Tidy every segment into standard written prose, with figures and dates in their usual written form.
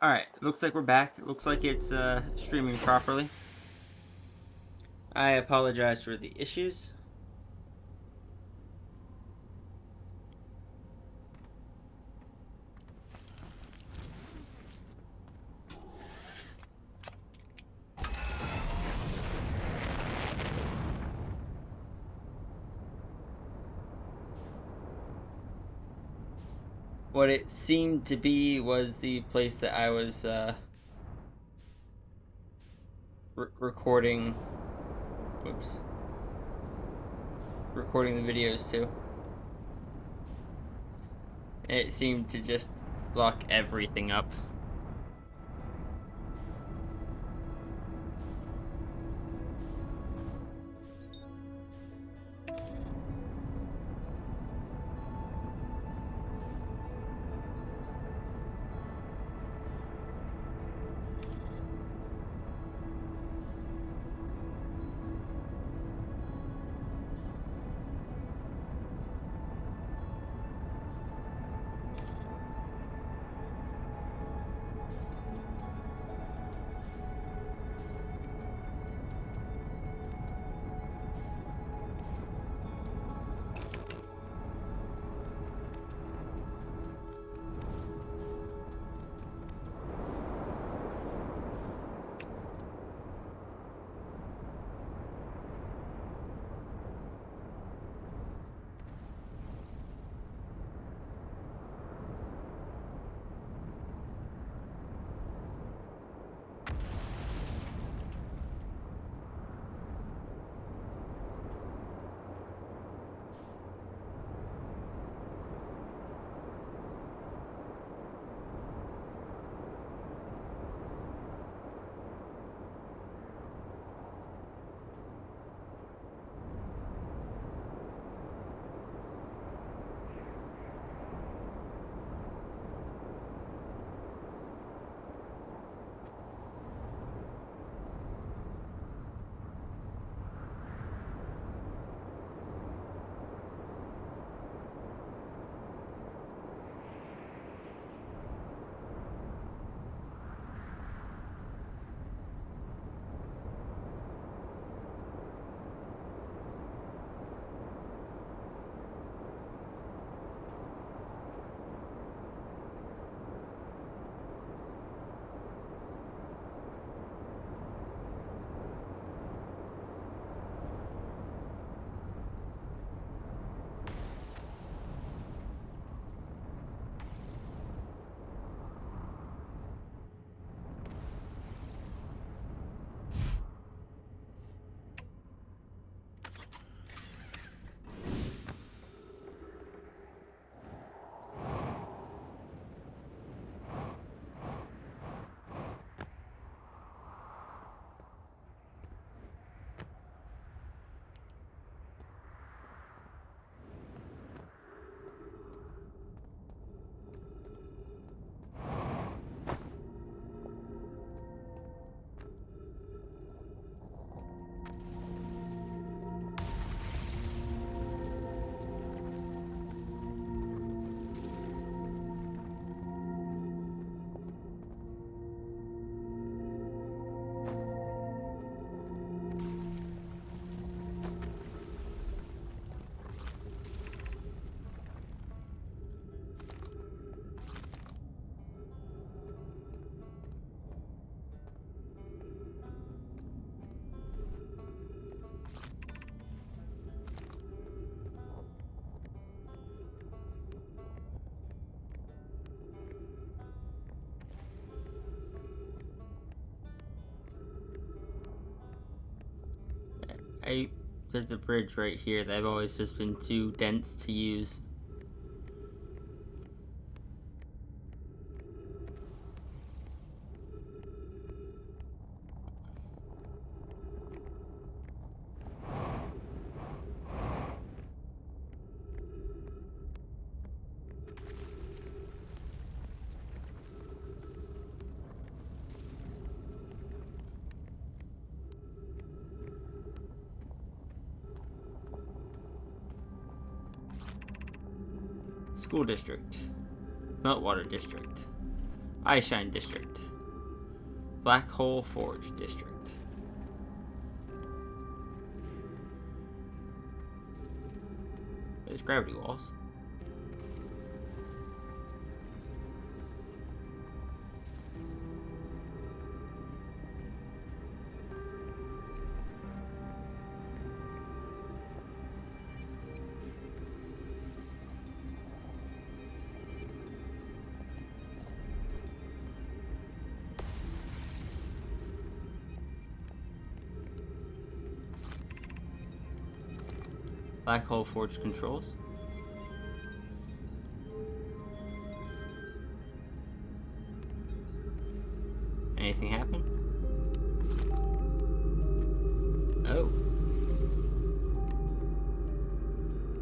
Alright, looks like we're back. Looks like it's streaming properly. I apologize for the issues. What it seemed to be was the place that I was recording. Oops. Recording the videos to. And it seemed to just lock everything up. I There's a bridge right here that I've always just been too dense to use. School district. Meltwater district. Eyeshine District. Black Hole Forge District. There's gravity walls. Black Hole Forge controls. Anything happen? Oh.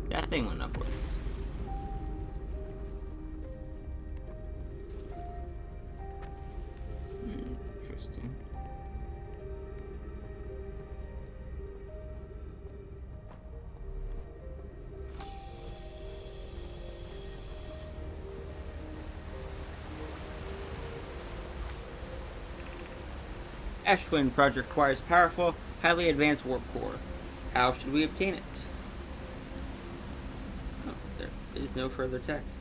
That thing went upwards. Interesting. Ashwin project requires powerful, highly advanced warp core. How should we obtain it? Oh, there is no further text.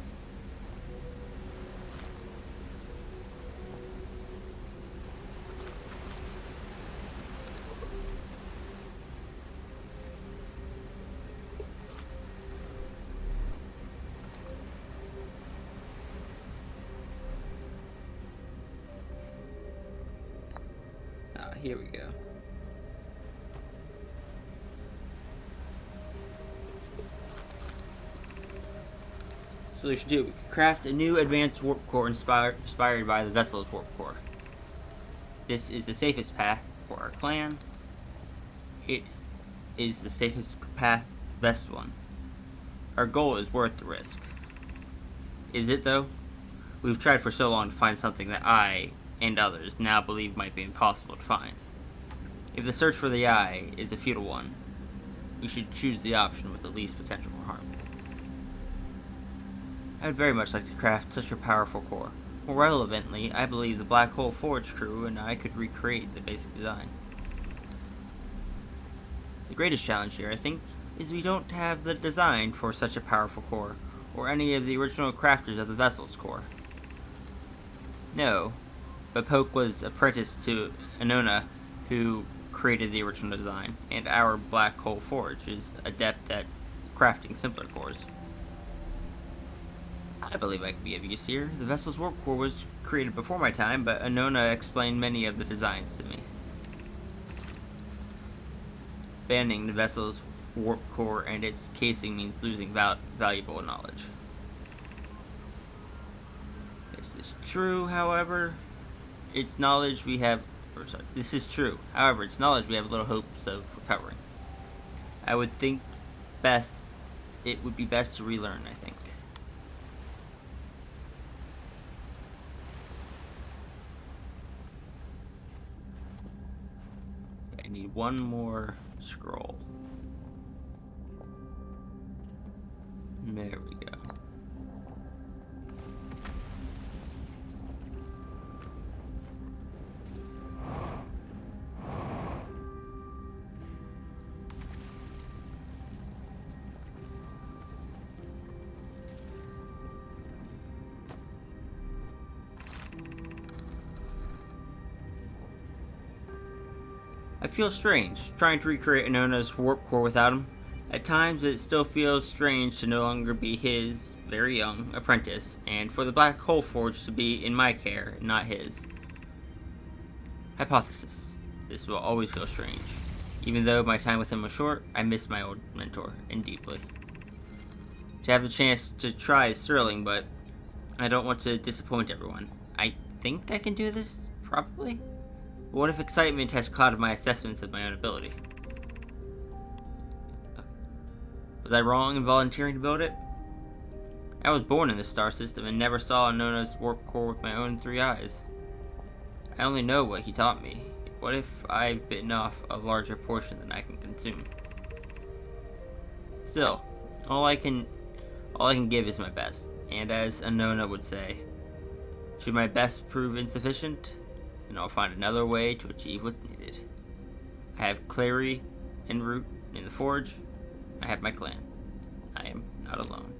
Here we go. Solution 2. We could craft a new advanced warp core inspired by the vessel's warp core. This is the safest path for our clan. It is the safest path, best one. Our goal is worth the risk. Is it though? We've tried for so long to find something that I and others now believe might be impossible to find. If the search for the eye is a futile one, we should choose the option with the least potential for harm. I would very much like to craft such a powerful core. More relevantly, I believe the Black Hole Forge crew and I could recreate the basic design. The greatest challenge here, I think, is we don't have the design for such a powerful core, or any of the original crafters of the vessel's core. No, but Poke was apprenticed to Anona, who created the original design, and our Black Hole Forge is adept at crafting simpler cores. I believe I could be of use here. The vessel's warp core was created before my time, but Anona explained many of the designs to me. Banning the vessel's warp core and its casing means losing valuable knowledge. This is true, however, this is true. However, it's knowledge we have little hopes of recovering. I would think it would be best to relearn, I think. I need one more scroll. There we go. I feel strange, trying to recreate Anona's warp core without him. At times, it still feels strange to no longer be his, very young, apprentice, and for the Black Hole Forge to be in my care, not his. Hypothesis. This will always feel strange. Even though my time with him was short, I miss my old mentor, and deeply. To have the chance to try is thrilling, but I don't want to disappoint everyone. I think I can do this, probably? What if excitement has clouded my assessments of my own ability? Was I wrong in volunteering to build it? I was born in the star system and never saw Anona's warp core with my own 3 eyes. I only know what he taught me. What if I've bitten off a larger portion than I can consume? Still, all I can give is my best, and as Anona would say, Should my best prove insufficient, then I'll find another way to achieve what's needed. I have Clary en route in the forge. I have my clan. I am not alone.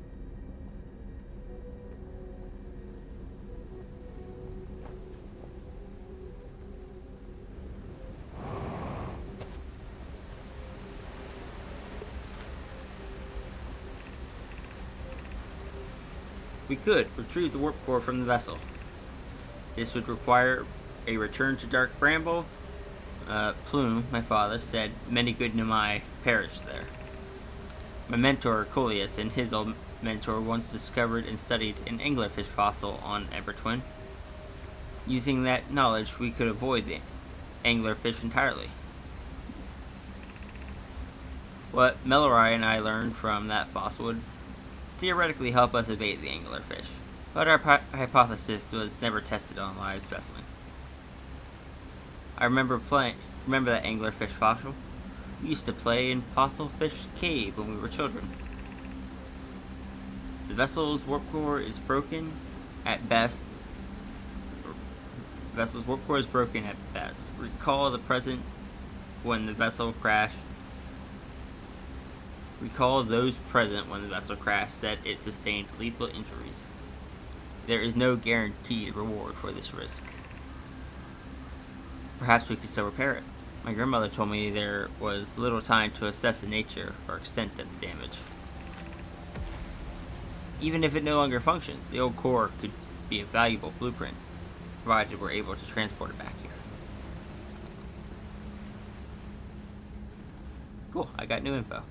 We could retrieve the warp core from the vessel. This would require a return to Dark Bramble. Plume, my father, said many good Nomai perished there. My mentor, Coleus, and his old mentor once discovered and studied an anglerfish fossil on Evertwin. Using that knowledge, we could avoid the anglerfish entirely. What Melori and I learned from that fossil would theoretically help us evade the anglerfish, but our hypothesis was never tested on a live specimen. I remember that anglerfish fossil. We used to play in Fossil Fish Cave when we were children. The vessel's warp core is broken at best. The vessel's warp core is broken at best. Recall the present when the vessel crashed. Recall those present when the vessel crashed said it sustained lethal injuries. There is no guaranteed reward for this risk. Perhaps we could still repair it. My grandmother told me there was little time to assess the nature or extent of the damage. Even if it no longer functions, the old core could be a valuable blueprint, provided we're able to transport it back here. Cool, I got new info.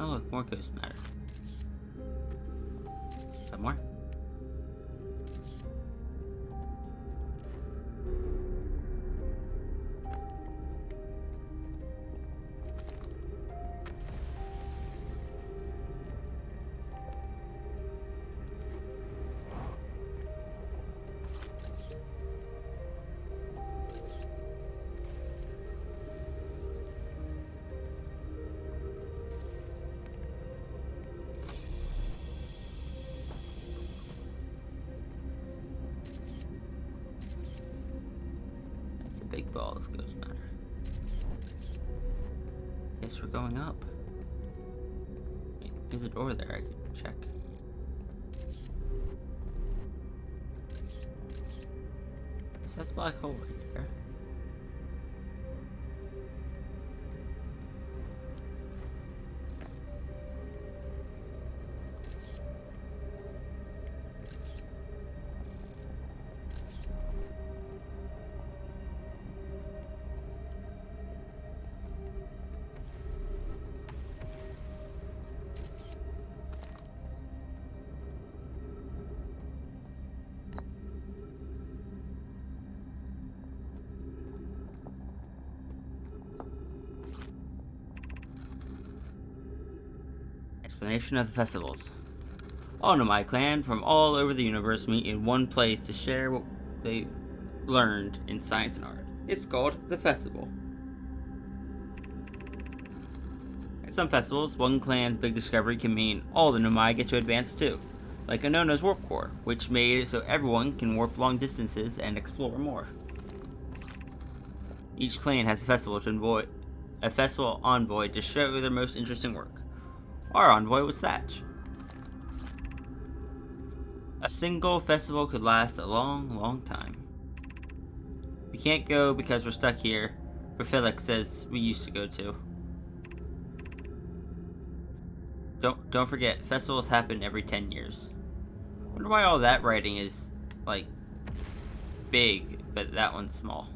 Oh look, more ghost matter. Somewhere. Big ball of ghost matter. Guess we're going up. Wait, there's a door there I could check. Is that the black hole right there? Explanation of the festivals. All Nomai clan from all over the universe meet in one place to share what they learned in science and art. It's called the festival. At some festivals, one clan's big discovery can mean all the Nomai get to advance too, like Anona's Warp Core, which made it so everyone can warp long distances and explore more. Each clan has a festival envoy to show their most interesting work. Our envoy was Thatch. A single festival could last a long, long time. We can't go because we're stuck here, where Felix says we used to go to. Don't forget, festivals happen every 10 years. Wonder why all that writing is, like, big, but that one's small.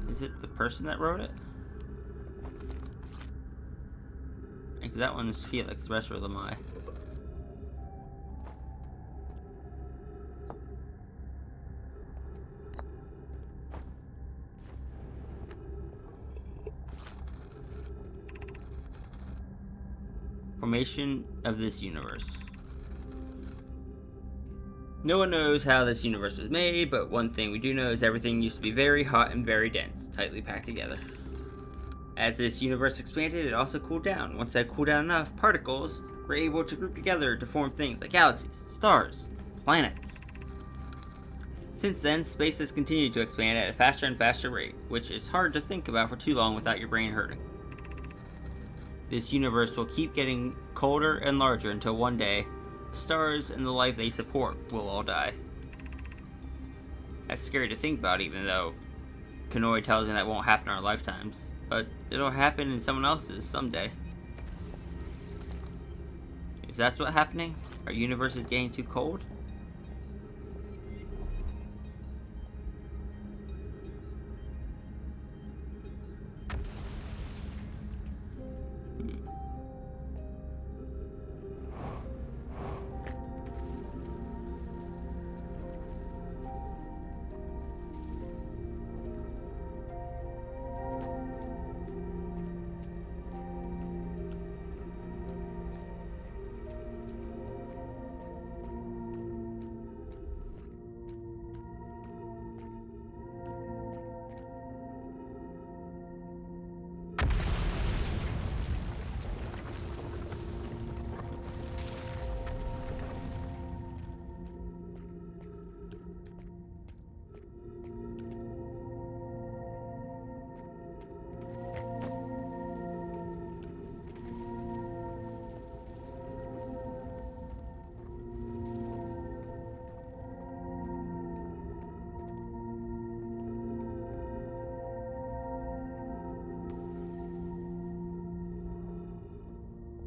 Is it the person that wrote it? Because that one's Felix, the rest were Lamai. Formation of this universe. No one knows how this universe was made, but one thing we do know is everything used to be very hot and very dense, tightly packed together. As this universe expanded, it also cooled down. Once that cooled down enough, particles were able to group together to form things like galaxies, stars, planets. Since then, space has continued to expand at a faster and faster rate, which is hard to think about for too long without your brain hurting. This universe will keep getting colder and larger until one day, stars and the life they support will all die. That's scary to think about, even though Konoe tells me that won't happen in our lifetimes, but it'll happen in someone else's someday. Is that what's happening? Our universe is getting too cold?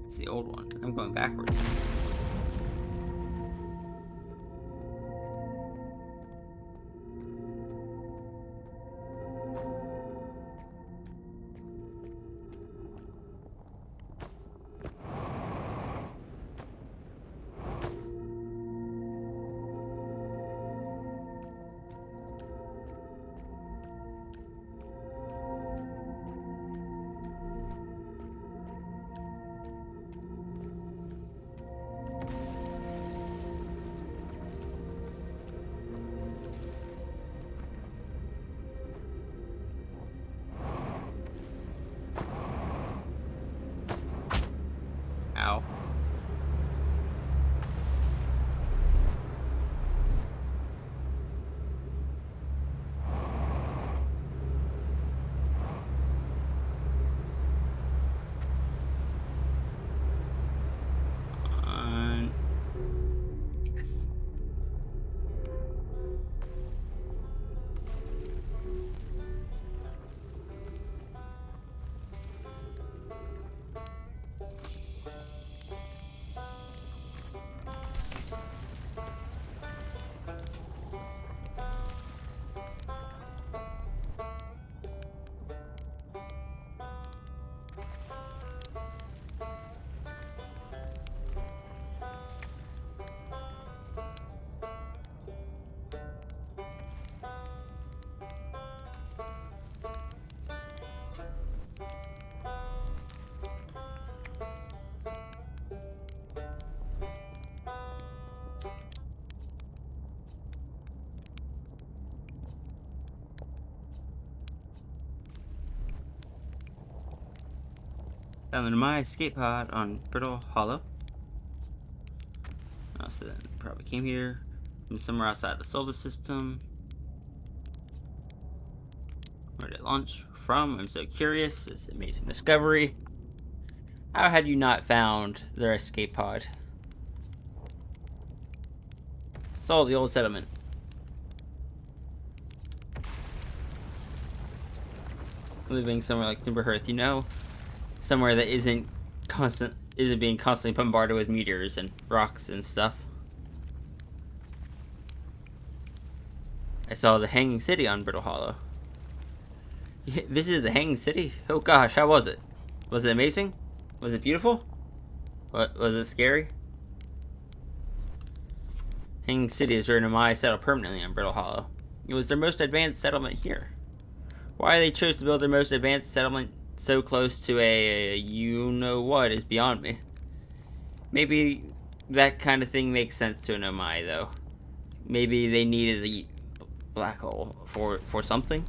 It's the old one. I'm going backwards. Found the Nomai escape pod on Brittle Hollow. So then probably came here from somewhere outside the solar system. Where did it launch from? I'm so curious. This amazing discovery. How had you not found their escape pod? Saw the old settlement. Living somewhere like Timberhearth, you know, somewhere that isn't being constantly bombarded with meteors and rocks and stuff. I saw the Hanging City on Brittle Hollow. This is the Hanging City? Oh gosh, how was it? Was it amazing? Was it beautiful? What was it scary? Hanging City is where Nomai settled permanently on Brittle Hollow. It was their most advanced settlement here. Why they chose to build their most advanced settlement so close to a you-know-what is beyond me. Maybe that kind of thing makes sense to an Nomai, though. Maybe they needed the black hole for something?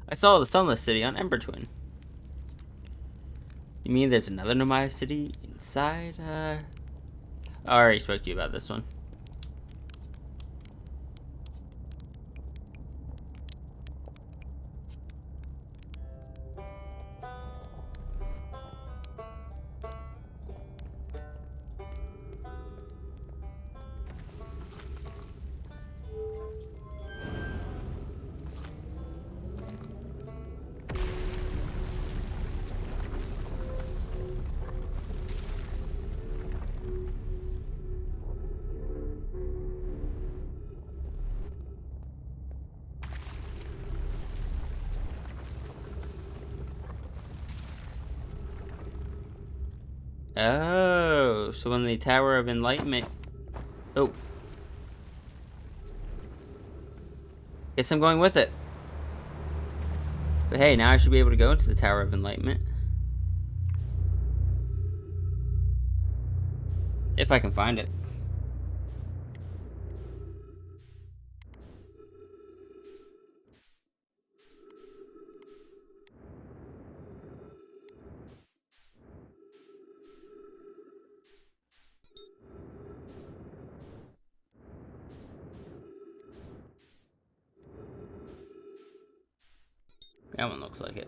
I saw the Sunless City on Ember Twin. You mean there's another Nomai city inside? I already spoke to you about this one. Oh, so when the Tower of Enlightenment... Oh. Guess I'm going with it. But hey, now I should be able to go into the Tower of Enlightenment. If I can find it. That one looks like it.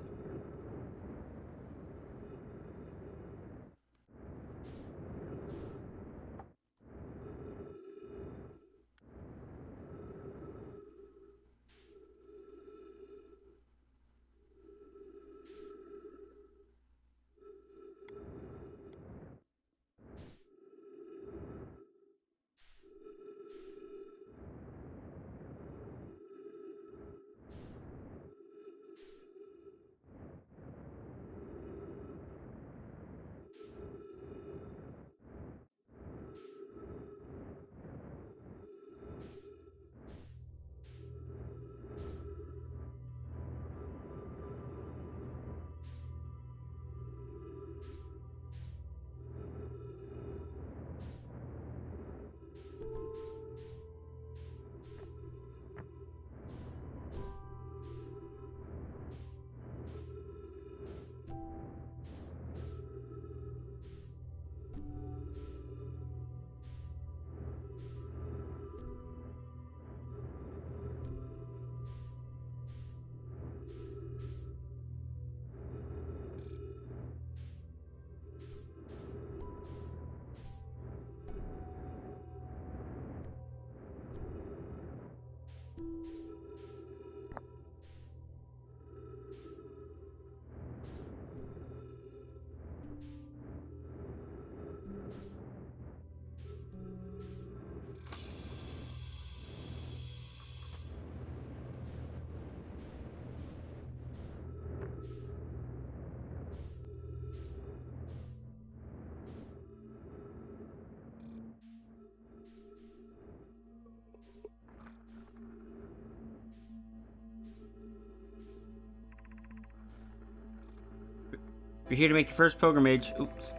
You're here to make your first pilgrimage. Oops.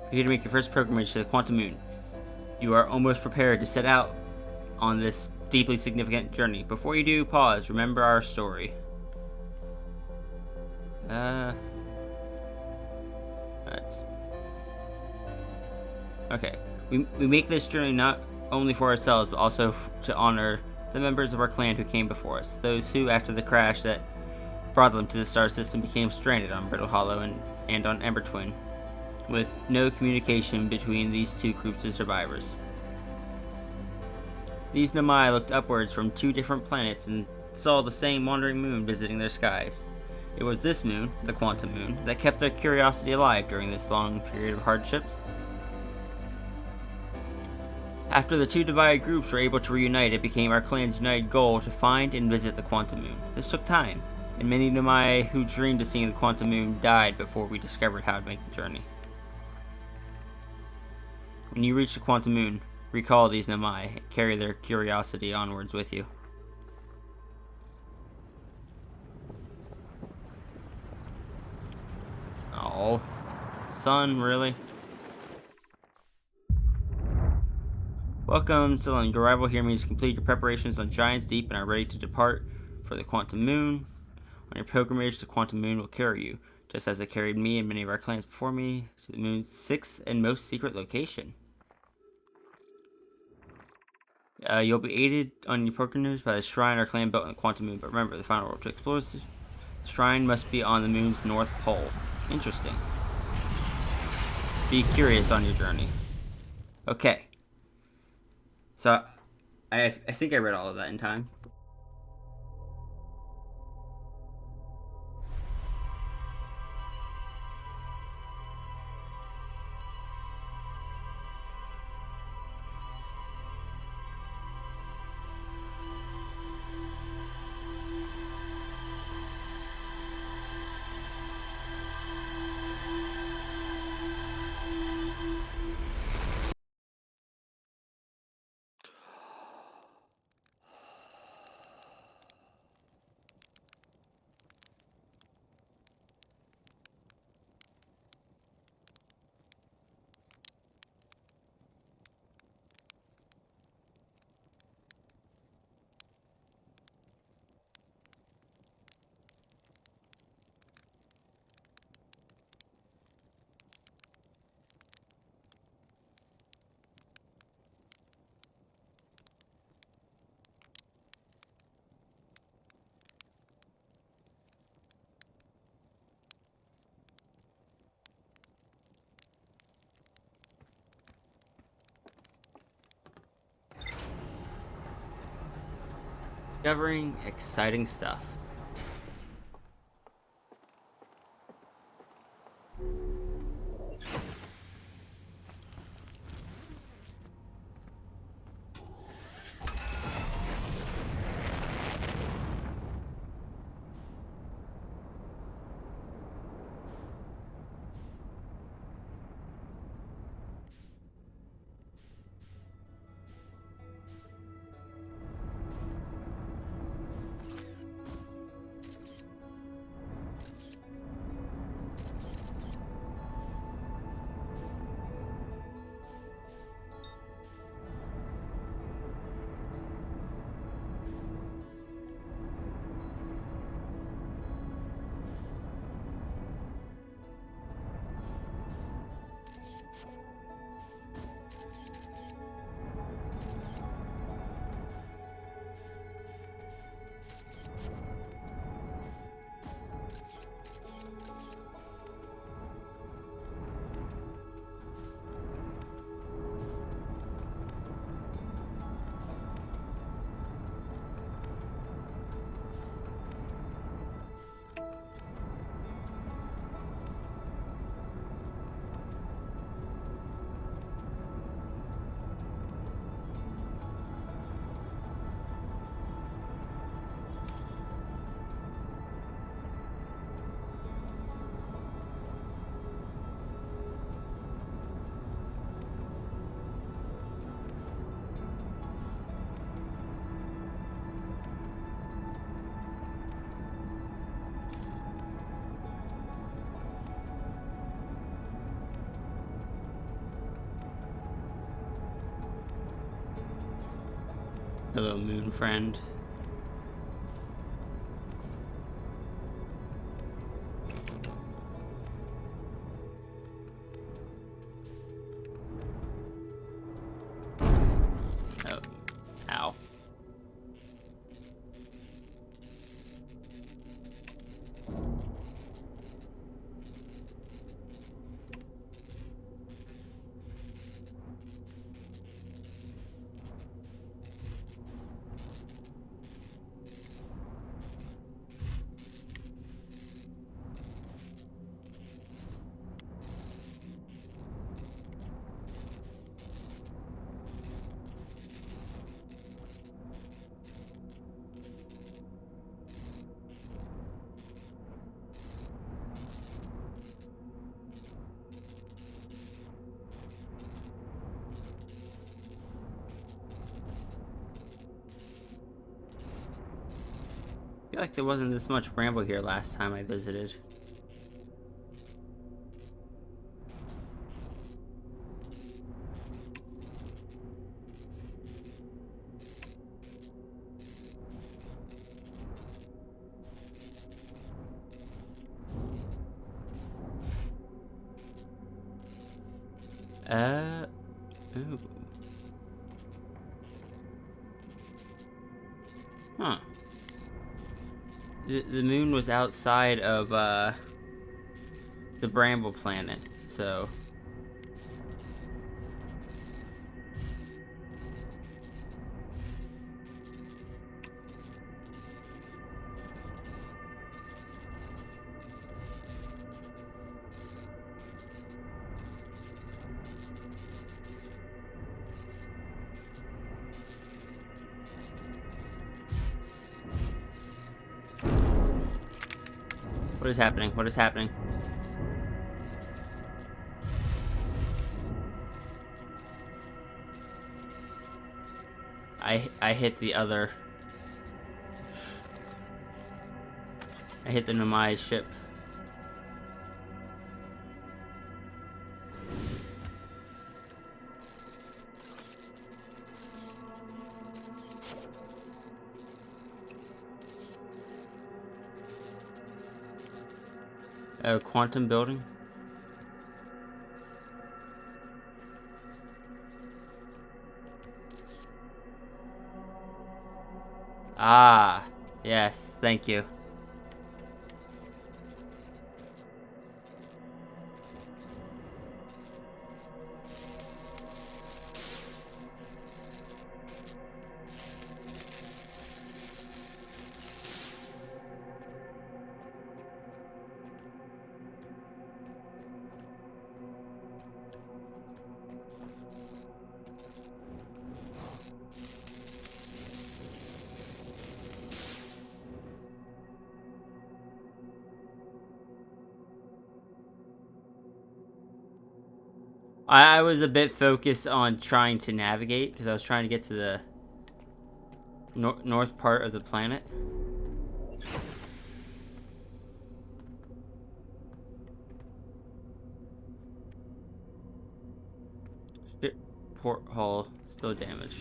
You're here to make your first pilgrimage to the Quantum Moon. You are almost prepared to set out on this deeply significant journey. Before you do, pause. Remember our story. That's okay. We make this journey not only for ourselves, but also to honor the members of our clan who came before us. Those who, after the crash that brought them to the star system, became stranded on Brittle Hollow and on Ember Twin, with no communication between these two groups of survivors. These Nomai looked upwards from two different planets and saw the same wandering moon visiting their skies. It was this moon, the Quantum Moon, that kept their curiosity alive during this long period of hardships. After the two divided groups were able to reunite, it became our clan's united goal to find and visit the Quantum Moon. This took time, and many Nomai who dreamed of seeing the Quantum Moon died before we discovered how to make the journey. When you reach the Quantum Moon, recall these Nomai and carry their curiosity onwards with you. Oh, son, really? Welcome, Celine. Your arrival here means complete your preparations on Giant's Deep and are ready to depart for the Quantum Moon. On your pilgrimage, the Quantum Moon will carry you, just as it carried me and many of our clans before me, to the moon's sixth and most secret location. You'll be aided on your pilgrimage by the shrine our clan built on the Quantum Moon, but remember, the final world to explore this shrine must be on the moon's north pole. Interesting. Be curious on your journey. Okay. So, I think I read all of that in time. Discovering exciting stuff. Hello, moon friend. Oh, ow. I feel like there wasn't this much bramble here last time I visited. Ooh. Huh. The moon was outside of, the Bramble planet, so... What is happening? What is happening? I hit the other... I hit the Nomai ship. Quantum building? Ah, yes, thank you. I was a bit focused on trying to navigate because I was trying to get to the north part of the planet. Ship porthole still damaged.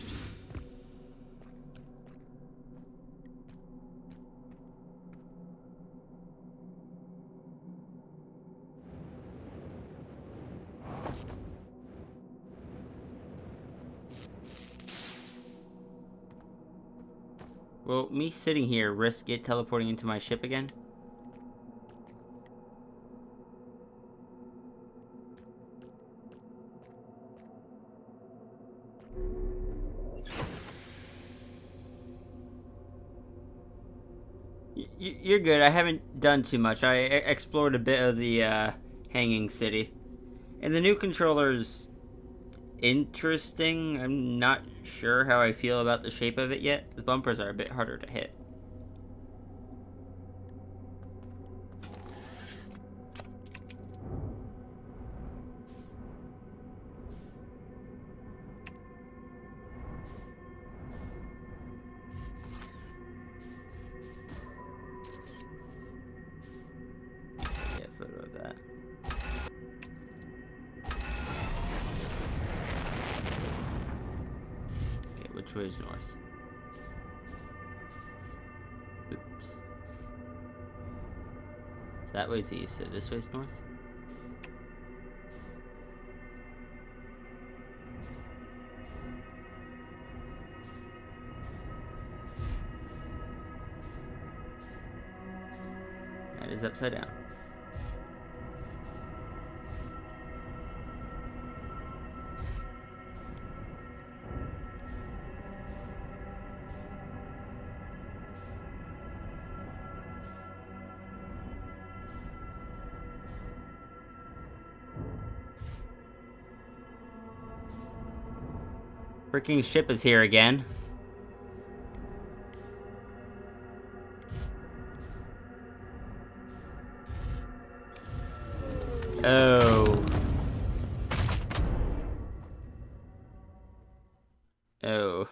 Will me sitting here risk it teleporting into my ship again? You're good. I haven't done too much. I explored a bit of the hanging city. And the new controller's interesting. I'm not sure how I feel about the shape of it yet. The bumpers are a bit harder to hit. Get a photo of that. Okay, which way is north? That way's east, so this way's north. That is upside down. Freaking ship is here again. Oh. Oh.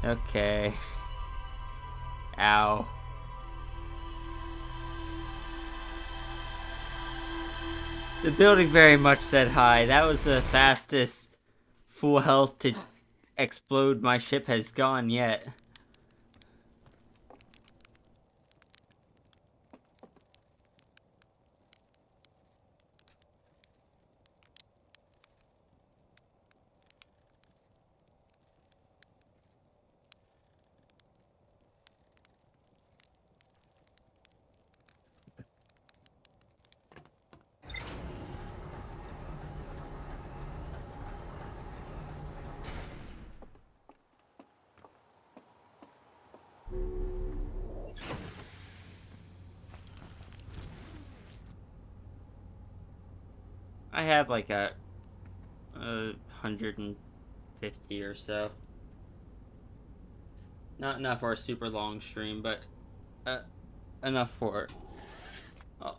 Okay. Ow. The building very much said hi. That was the fastest full health to explode my ship has gone yet. I have like a 150 or so. Not for a super long stream, but enough for. Oh,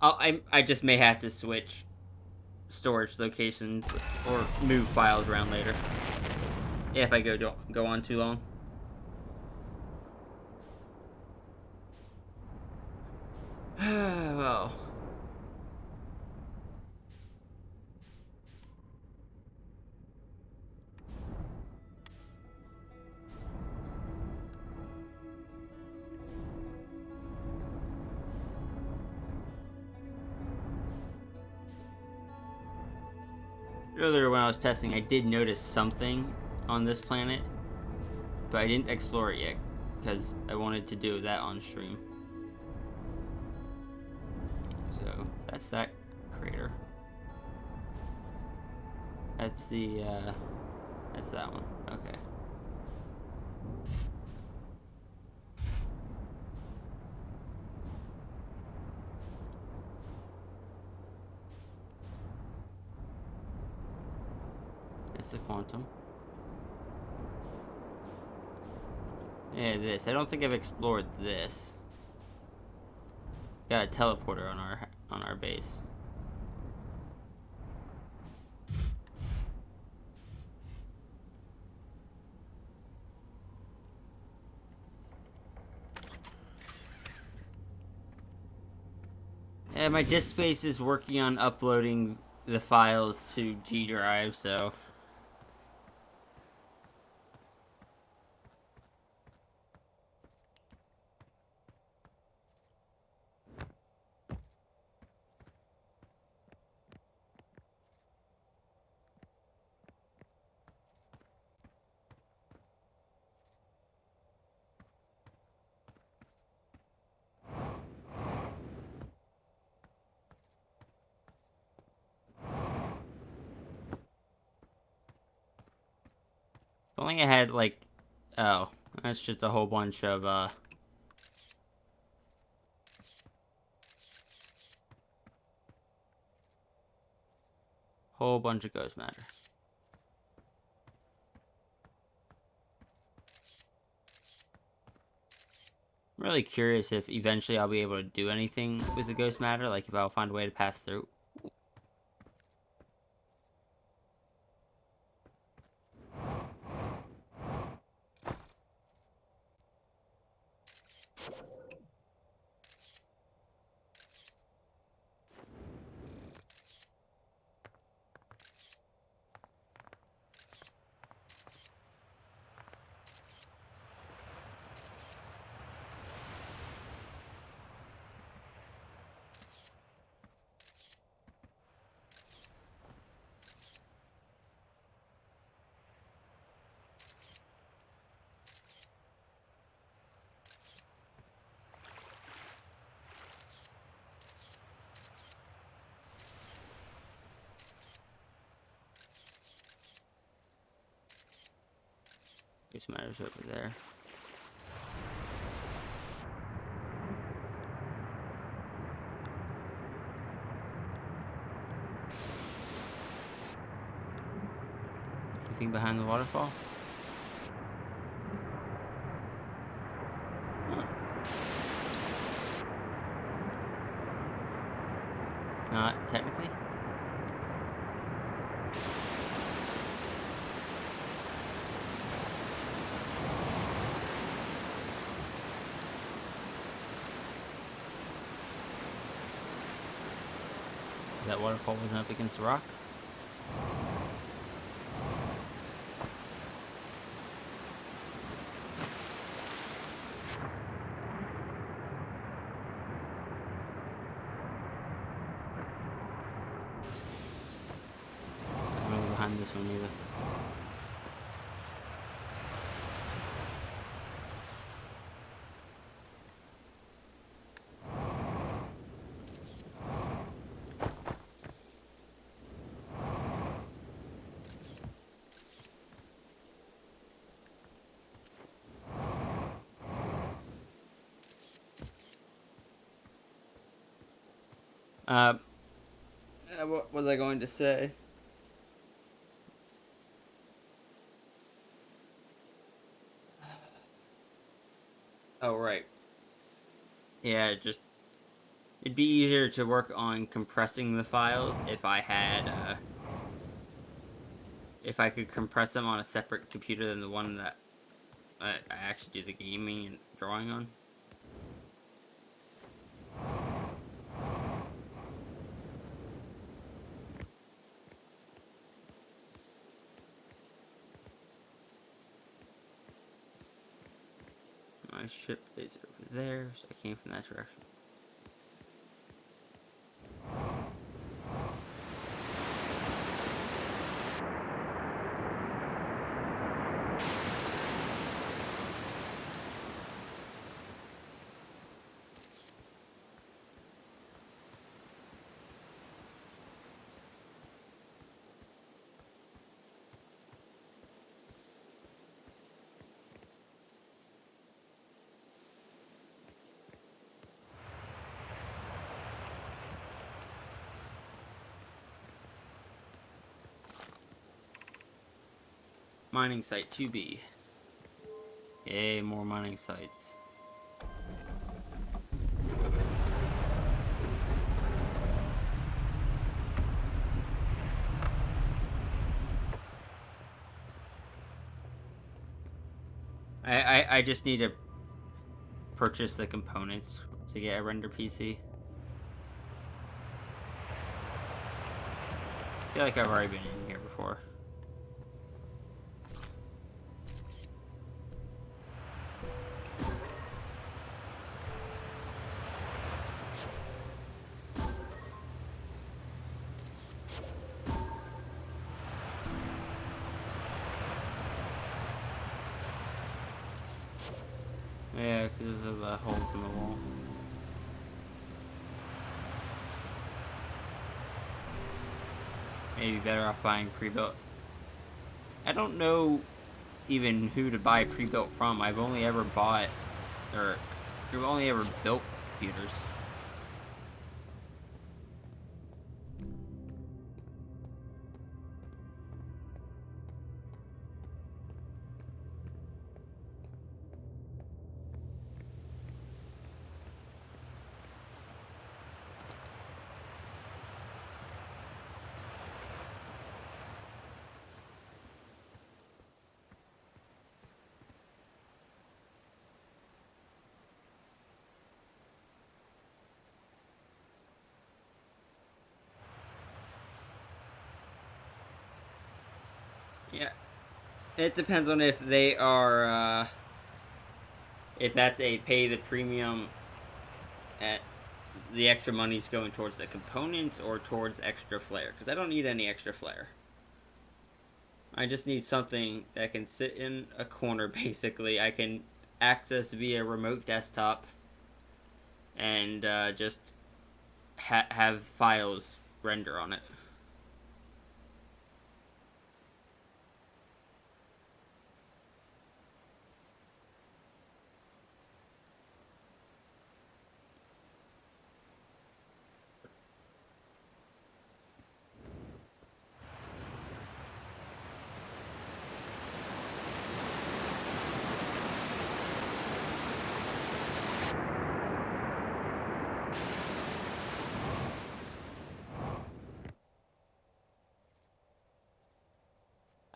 I just may have to switch storage locations or move files around later. Yeah, if I go on too long. Well. Earlier when I was testing, I did notice something on this planet, but I didn't explore it yet because I wanted to do that on stream. So that's that crater. That's that's that one. Okay. That's the quantum. Yeah, this. I don't think I've explored this. Got a teleporter on our base. Yeah, my disk space is working on uploading the files to G Drive, so. If only I had, like. Oh, that's just a whole bunch of, whole bunch of ghost matter. I'm really curious if eventually I'll be able to do anything with the ghost matter, like if I'll find a way to pass through. Focus matters over there. Anything behind the waterfall? Huh. Not technically. That waterfall wasn't up against the rock? I don't know behind this one either. What was I going to say? Oh, right. Yeah, just it'd be easier to work on compressing the files if I had if I could compress them on a separate computer than the one that I actually do the gaming and drawing on. My ship is over there, so I came from that direction. Mining site 2B. Yay, more mining sites. I just need to purchase the components to get a render PC. I feel like I've already been in here before. Yeah, because of the holes in the wall. Maybe better off buying pre-built. I don't know even who to buy pre-built from. I've only ever bought, or I've only ever built computers. Yeah, it depends on if they are, if that's a pay the premium at the extra money's going towards the components or towards extra flare. Because I don't need any extra flare. I just need something that can sit in a corner, basically. I can access via remote desktop and just have files render on it.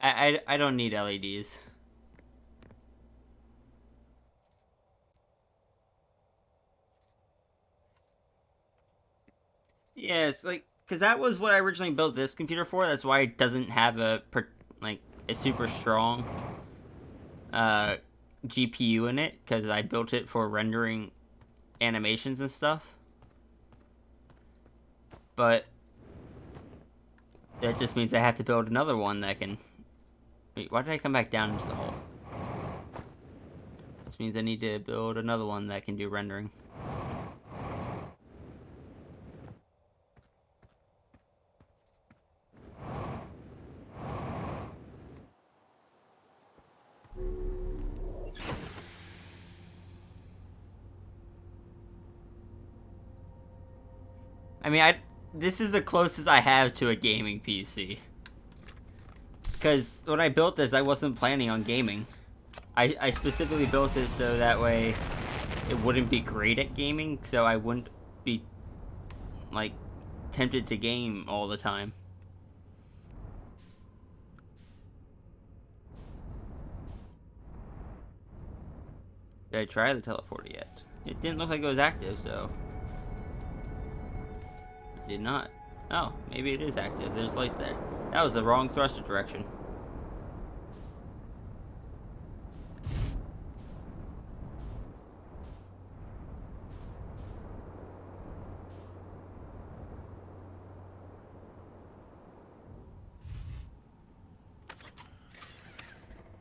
I don't need LEDs. Yeah, it's like, because that was what I originally built this computer for. That's why it doesn't have like a super strong uh, GPU in it, because I built it for rendering animations and stuff. But that just means I have to build another one that can... Wait, why did I come back down into the hole? This means I need to build another one that can do rendering. I mean, this is the closest I have to a gaming PC. Because when I built this, I wasn't planning on gaming. I specifically built it so that way it wouldn't be great at gaming, so I wouldn't be, like, tempted to game all the time. Did I try the teleporter yet? It didn't look like it was active, so... It did not. Oh, maybe it is active. There's lights there. That was the wrong thruster direction.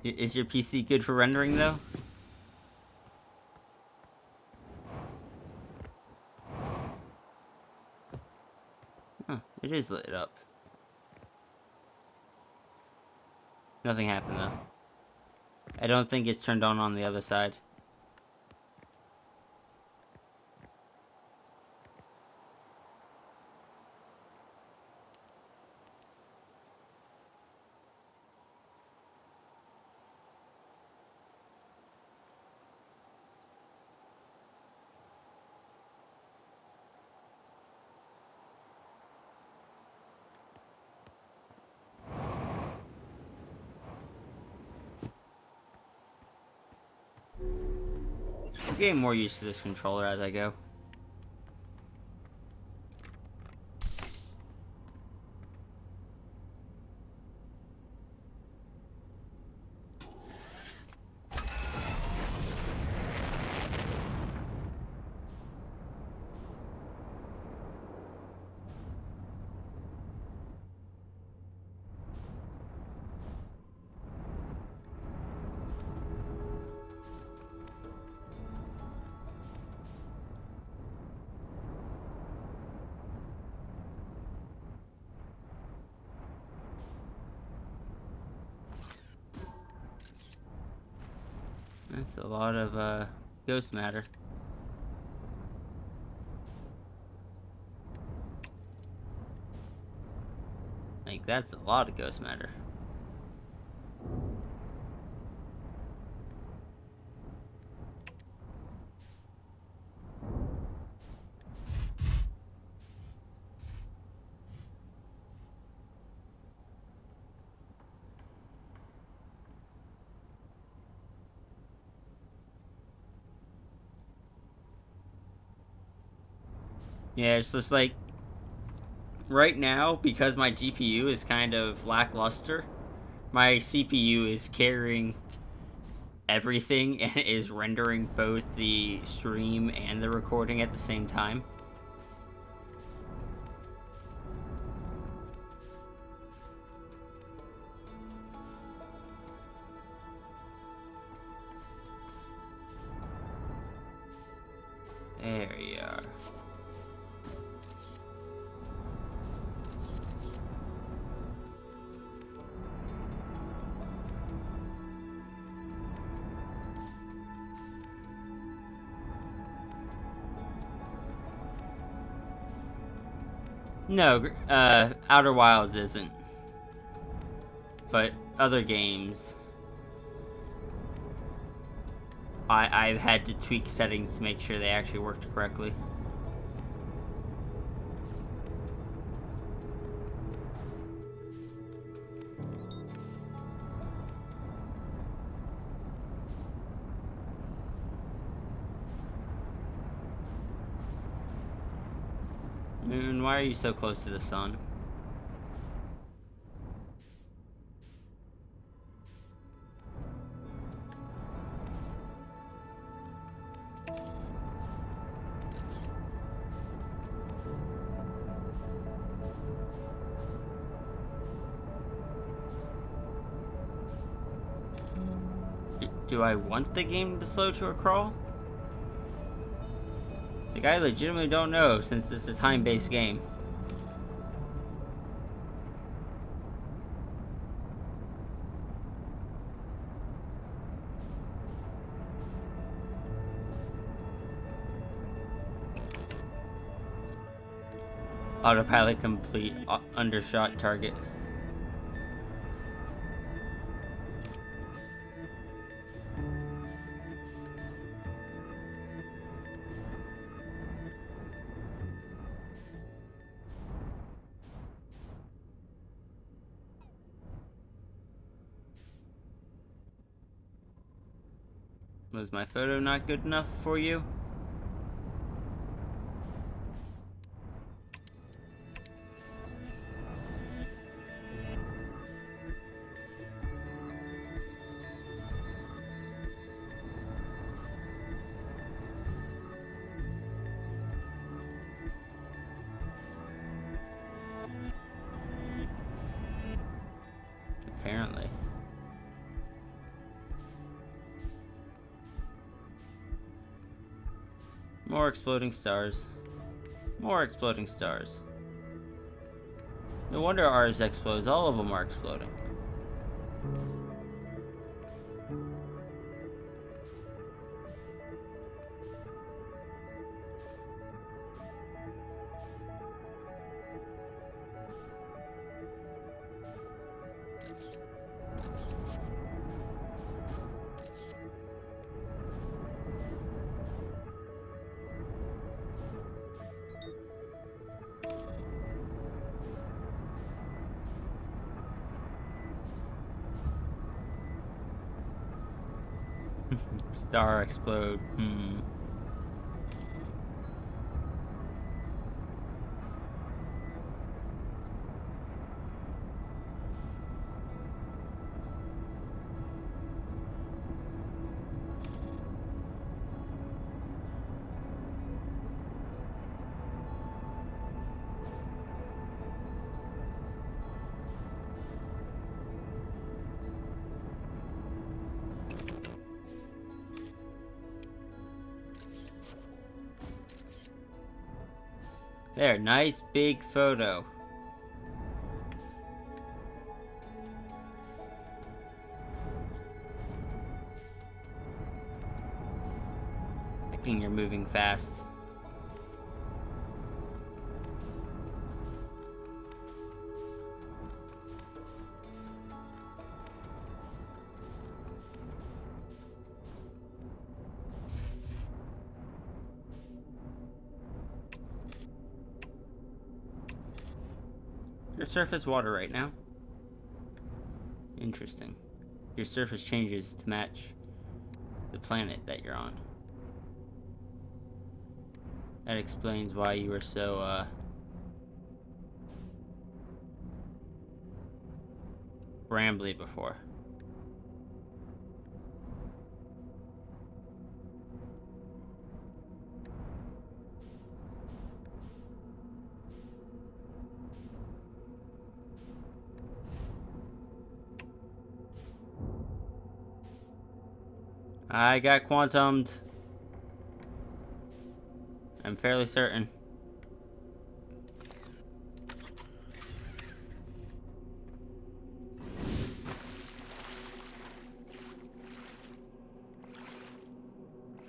Is your PC good for rendering, though? Huh, it is lit up. Nothing happened, though. I don't think it's turned on the other side. I'm getting more used to this controller as I go. That's a lot of ghost matter. Like, that's a lot of ghost matter. Yeah, it's just like, right now, because my GPU is kind of lackluster, my CPU is carrying everything and is rendering both the stream and the recording at the same time. There you are. No, Outer Wilds isn't. But other games, I've had to tweak settings to make sure they actually worked correctly. Moon, why are you so close to the sun? Do I want the game to slow to a crawl? Like, I legitimately don't know, since it's a time-based game. Autopilot complete, undershot target. Was my photo not good enough for you? Apparently. More exploding stars. More exploding stars. No wonder ours explodes. All of them are exploding. Star explode. There, nice big photo. I think you're moving fast. Your surface water right now. Interesting. Your surface changes to match the planet that you're on. That explains why you were so, rambly before. I got quantumed. I'm fairly certain.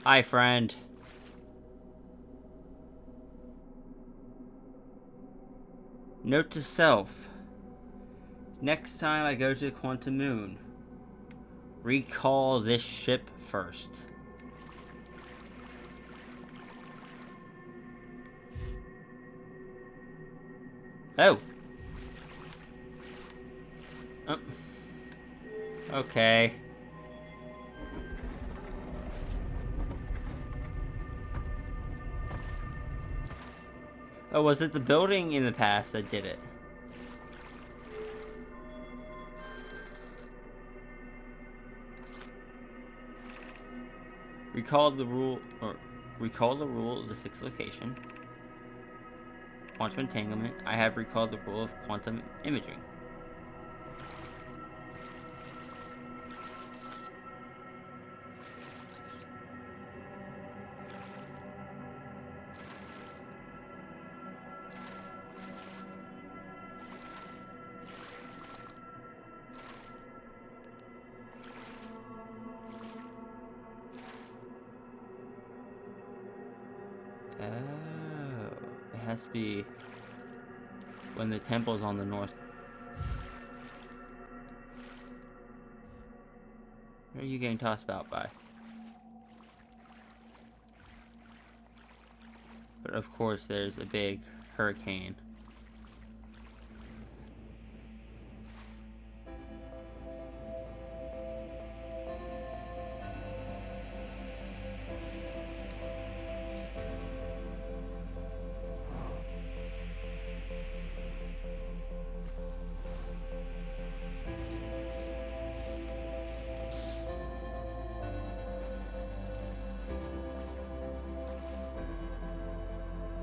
Hi, friend. Note to self. Next time I go to Quantum Moon, recall this ship first. Oh. Okay. Oh, was it the building in the past that did it? Recall the rule of the sixth location. Quantum entanglement. I have recalled the rule of quantum imaging. Oh, it has to be when the temple's on the north. Where are you getting tossed about by? But of course, there's a big hurricane.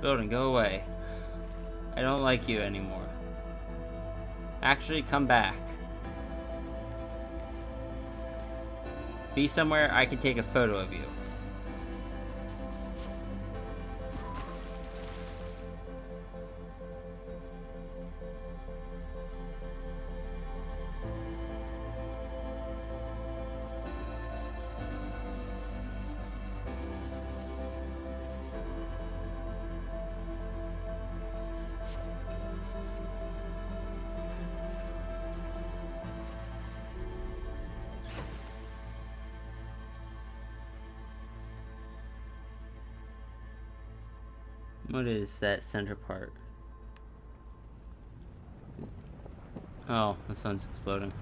Building, go away. I don't like you anymore. Actually, come back. Be somewhere I can take a photo of you. What is that center part? Oh, the sun's exploding.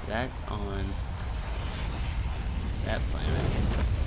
That's on that planet.